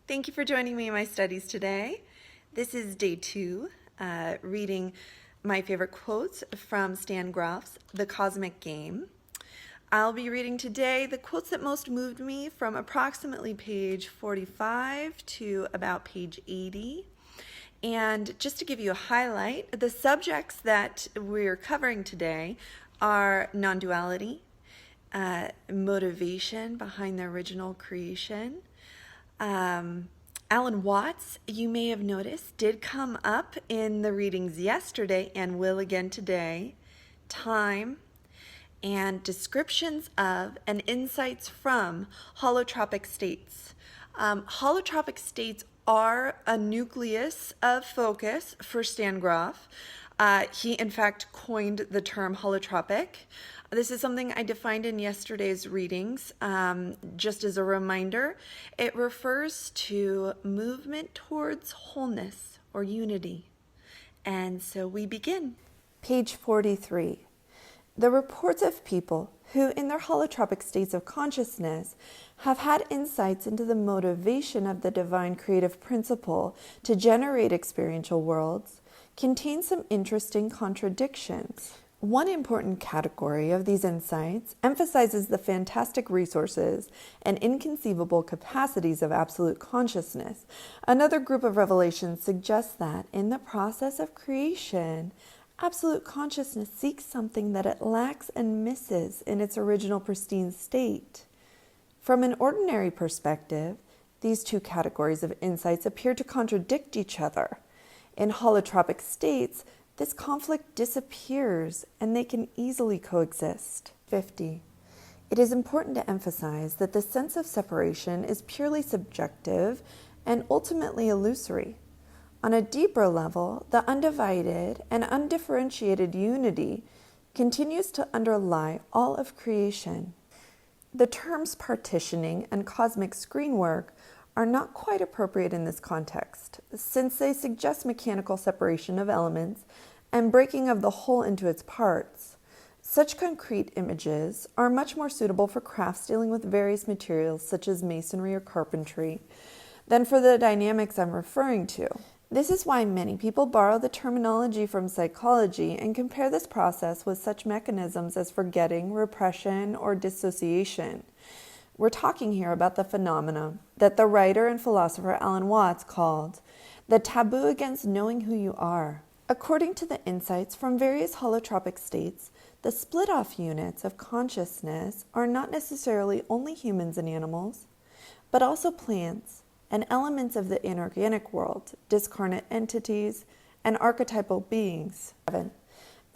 Thank you for joining me in my studies today. This is day 2, reading my favorite quotes from Stan Grof's The Cosmic Game. I'll be reading today the quotes that most moved me from approximately page 45 to about page 80. And just to give you a highlight, the subjects that we're covering today are non-duality, motivation behind the original creation. Alan Watts, you may have noticed, did come up in the readings yesterday and will again today. Time and descriptions of and insights from holotropic states. Holotropic states are a nucleus of focus for Stan Grof. He, in fact, coined the term holotropic. This is something I defined in yesterday's readings. Just as a reminder, it refers to movement towards wholeness or unity. And so we begin. Page 43. The reports of people who, in their holotropic states of consciousness, have had insights into the motivation of the divine creative principle to generate experiential worlds contain some interesting contradictions. One important category of these insights emphasizes the fantastic resources and inconceivable capacities of absolute consciousness. Another group of revelations suggests that, in the process of creation, absolute consciousness seeks something that it lacks and misses in its original pristine state. From an ordinary perspective, these two categories of insights appear to contradict each other. In holotropic states, this conflict disappears and they can easily coexist. 50. It is important to emphasize that the sense of separation is purely subjective and ultimately illusory. On a deeper level, the undivided and undifferentiated unity continues to underlie all of creation. The terms partitioning and cosmic screen work are not quite appropriate in this context, since they suggest mechanical separation of elements and breaking of the whole into its parts. Such concrete images are much more suitable for crafts dealing with various materials such as masonry or carpentry than for the dynamics I'm referring to. This is why many people borrow the terminology from psychology and compare this process with such mechanisms as forgetting, repression, or dissociation. We're talking here about the phenomena that the writer and philosopher Alan Watts called the taboo against knowing who you are. According to the insights from various holotropic states, the split-off units of consciousness are not necessarily only humans and animals, but also plants and elements of the inorganic world, discarnate entities, and archetypal beings. 7.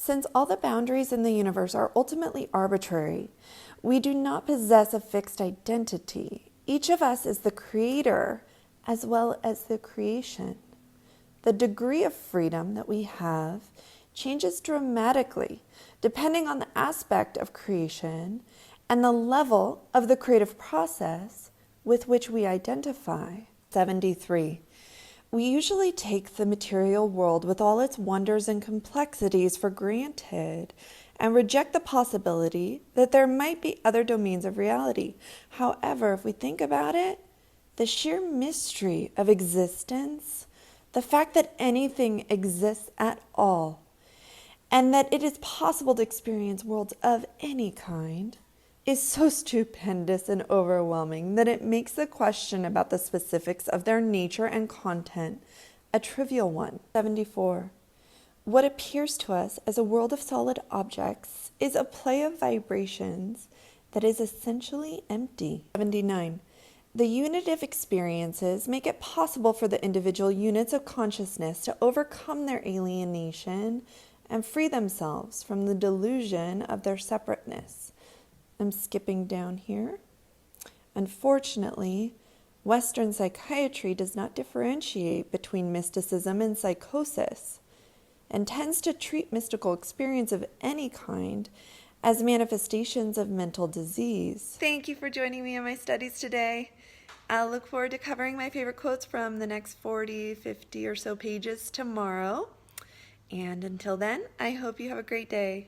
Since all the boundaries in the universe are ultimately arbitrary, we do not possess a fixed identity. Each of us is the creator as well as the creation. The degree of freedom that we have changes dramatically depending on the aspect of creation and the level of the creative process with which we identify. 73. We usually take the material world with all its wonders and complexities for granted and reject the possibility that there might be other domains of reality. However, if we think about it, the sheer mystery of existence, the fact that anything exists at all, and that it is possible to experience worlds of any kind, is so stupendous and overwhelming that it makes the question about the specifics of their nature and content a trivial one. 74. What appears to us as a world of solid objects is a play of vibrations that is essentially empty. 79. The unitive experiences make it possible for the individual units of consciousness to overcome their alienation and free themselves from the delusion of their separateness. I'm skipping down here. Unfortunately, Western psychiatry does not differentiate between mysticism and psychosis and tends to treat mystical experience of any kind as manifestations of mental disease. Thank you for joining me in my studies today. I'll look forward to covering my favorite quotes from the next 40, 50 or so pages tomorrow. And until then, I hope you have a great day.